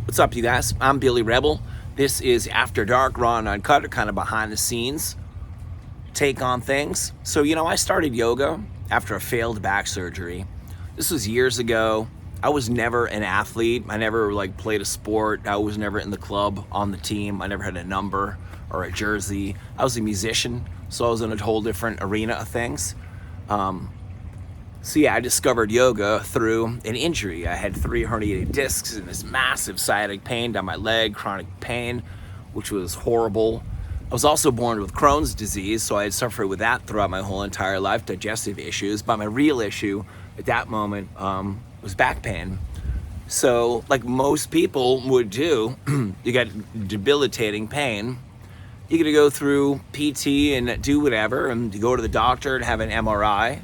What's up, you guys? I'm Billy Rebel. This is After Dark, Raw and Uncut, or kind of behind the scenes take on things. So, I started yoga after a failed back surgery. This was years ago. I was never an athlete. I never played a sport. I was never in the club on the team. I never had a number or a jersey. I was a musician, so I was in a whole different arena of things. I discovered yoga through an injury. I had 3 herniated discs and this massive sciatic pain down my leg, chronic pain, which was horrible. I was also born with Crohn's disease, so I had suffered with that throughout my whole entire life, digestive issues. But my real issue at that moment was back pain. So, like most people would do, you got debilitating pain. You got to go through PT and do whatever, and you go to the doctor and have an MRI.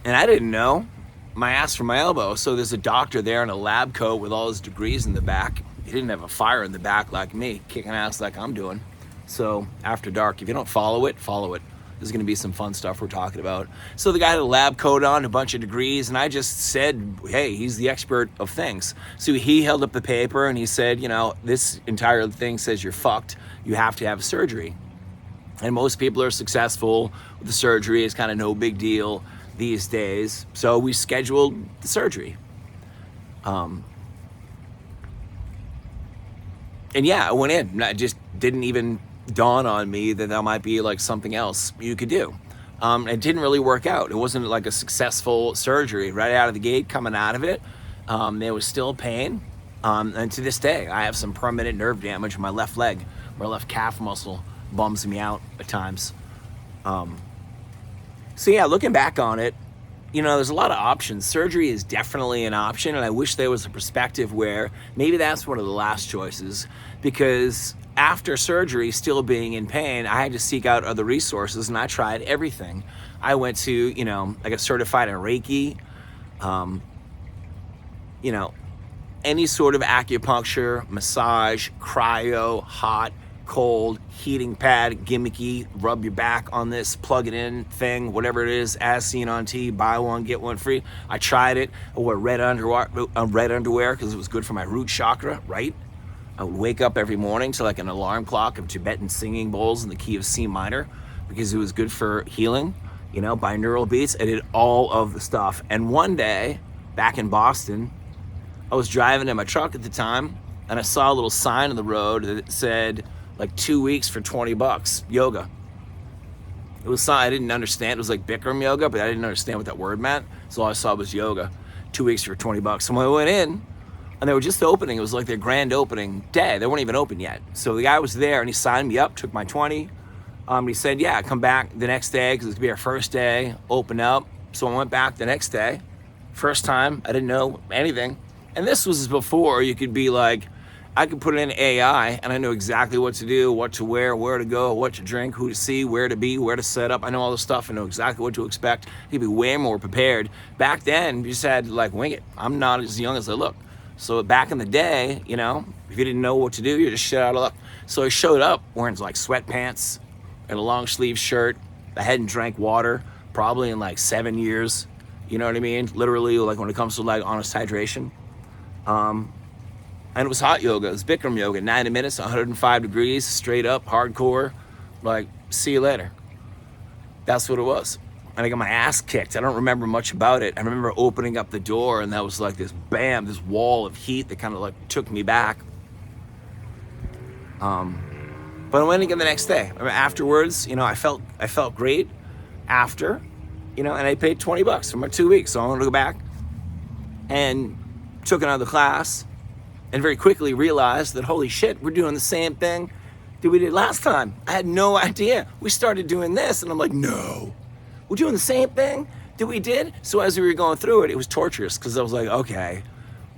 And I didn't know my ass from my elbow. So there's a doctor there in a lab coat with all his degrees in the back. He didn't have a fire in the back like me, kicking ass like I'm doing. So After Dark, if you don't follow it, follow it. There's gonna be some fun stuff we're talking about. So the guy had a lab coat on, a bunch of degrees, and I just said, hey, he's the expert of things. So he held up the paper and he said, this entire thing says you're fucked. You have to have surgery. And most people are successful with the surgery. It's kind of no big deal these days. So we scheduled the surgery. I went in. It just didn't even dawn on me that might be something else you could do. It didn't really work out. It wasn't like a successful surgery. Right out of the gate, coming out of it, there was still pain. And to this day, I have some permanent nerve damage in my left leg. My left calf muscle bums me out at times. Looking back on it, there's a lot of options. Surgery is definitely an option, and I wish there was a perspective where maybe that's one of the last choices, because after surgery, still being in pain, I had to seek out other resources, and I tried everything. I went to, I got certified in Reiki, any sort of acupuncture, massage, cryo, hot, cold, heating pad, gimmicky, rub your back on this, plug it in thing, whatever it is, as seen on TV, buy one, get one free. I tried it. I wore red underwear because it was good for my root chakra, right? I would wake up every morning to an alarm clock of Tibetan singing bowls in the key of C minor because it was good for healing, binaural beats. I did all of the stuff. And one day, back in Boston, I was driving in my truck at the time, and I saw a little sign on the road that said, 2 weeks for $20, yoga. It was something I didn't understand. It was like Bikram yoga, but I didn't understand what that word meant. So all I saw was yoga, 2 weeks for $20. So when I went in, and they were just opening, it was like their grand opening day. They weren't even open yet. So the guy was there, and he signed me up, took my 20. He said, come back the next day, because it's going to be our first day, open up. So I went back the next day. First time, I didn't know anything. And this was before you could be I could put in AI and I know exactly what to do, what to wear, where to go, what to drink, who to see, where to be, where to set up. I know all this stuff. I know exactly what to expect. You'd be way more prepared. Back then, you just had to wing it. I'm not as young as I look. So back in the day, if you didn't know what to do, you're just shit out of luck. So I showed up wearing sweatpants and a long sleeve shirt. I hadn't drank water probably in 7 years. You know what I mean? Literally, when it comes to honest hydration. And it was hot yoga. It was Bikram yoga, 90 minutes, 105 degrees, straight up, hardcore. See you later. That's what it was. And I got my ass kicked. I don't remember much about it. I remember opening up the door, and that was this bam, this wall of heat that kind of took me back. But I went again the next day. Afterwards, I felt great after, and I paid $20 for my 2 weeks. So I wanted to go back and took another class. And very quickly realized that, holy shit, we're doing the same thing that we did last time. I had no idea. We started doing this, and I'm like, no. We're doing the same thing that we did? So as we were going through it, it was torturous, because I was like, okay,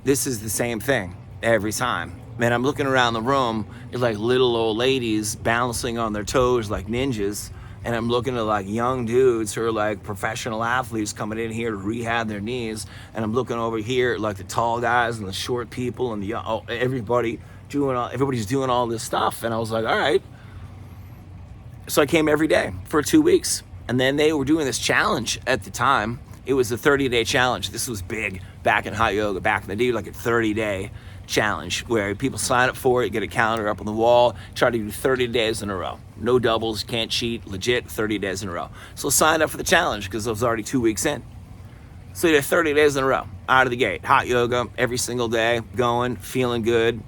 this is the same thing every time. Man, I'm looking around the room, there's little old ladies balancing on their toes like ninjas, and I'm looking at young dudes who are professional athletes coming in here to rehab their knees, and I'm looking over here at the tall guys and the short people and the young, everybody's doing all this stuff, and I was like, all right. So I came every day for 2 weeks, and then they were doing this challenge at the time It was a 30-day challenge. This was big back in hot yoga, back in the day, like a 30-day challenge where people sign up for it, get a calendar up on the wall, try to do 30 days in a row. No doubles, can't cheat, legit 30 days in a row. So sign up for the challenge because I was already 2 weeks in. So you did 30 days in a row, out of the gate. Hot yoga every single day, going, feeling good.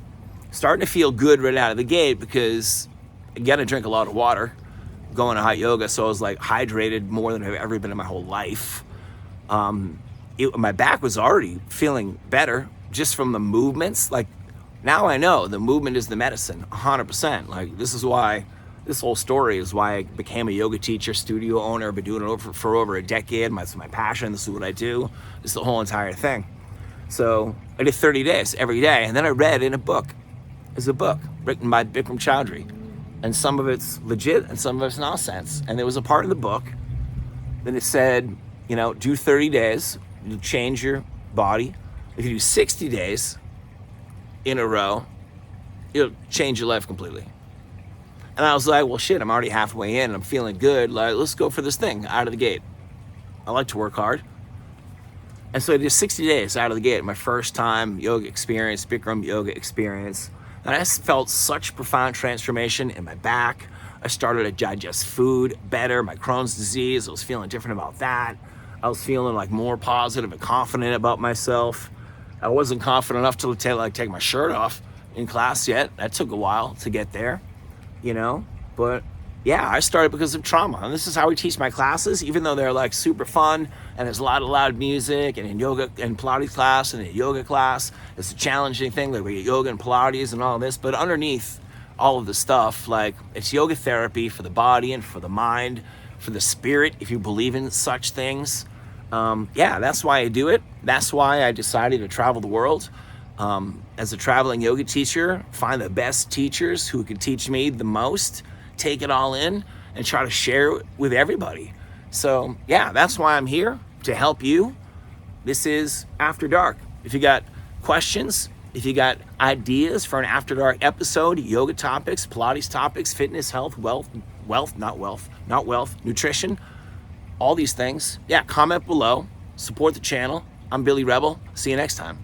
Starting to feel good right out of the gate because I got to drink a lot of water going to hot yoga. So I was like hydrated more than I've ever been in my whole life. My back was already feeling better just from the movements. Like now I know the movement is the medicine, 100%. Like this whole story is why I became a yoga teacher, studio owner. I've been doing it for over a decade. It's my passion. This is what I do. This is the whole entire thing. So I did 30 days every day. And then I read in a book. It's a book written by Bikram Choudhury. And some of it's legit and some of it's nonsense. And there was a part of the book that it said, do 30 days, you change your body. If you do 60 days in a row, it'll change your life completely. And I was like, well, shit, I'm already halfway in and I'm feeling good. Like, let's go for this thing out of the gate. I like to work hard. And so I did 60 days out of the gate, my first time yoga experience, Bikram yoga experience. And I just felt such profound transformation in my back. I started to digest food better, my Crohn's disease, I was feeling different about that. I was feeling like more positive and confident about myself. I wasn't confident enough to take my shirt off in class yet. That took a while to get there, But yeah, I started because of trauma. And this is how we teach my classes, even though they're like super fun and there's a lot of loud music and in yoga and Pilates class and in yoga class, it's a challenging thing. Like we get yoga and Pilates and all this, but underneath all of the stuff, like it's yoga therapy for the body and for the mind, for the spirit, if you believe in such things. That's why I do it. That's why I decided to travel the world. As a traveling yoga teacher, find the best teachers who can teach me the most, take it all in and try to share it with everybody. So yeah, that's why I'm here, to help you. This is After Dark. If you got questions, if you got ideas for an After Dark episode, yoga topics, Pilates topics, fitness, health, not wealth, nutrition, all these things, comment below, support the channel. I'm Billy Rebel. See you next time.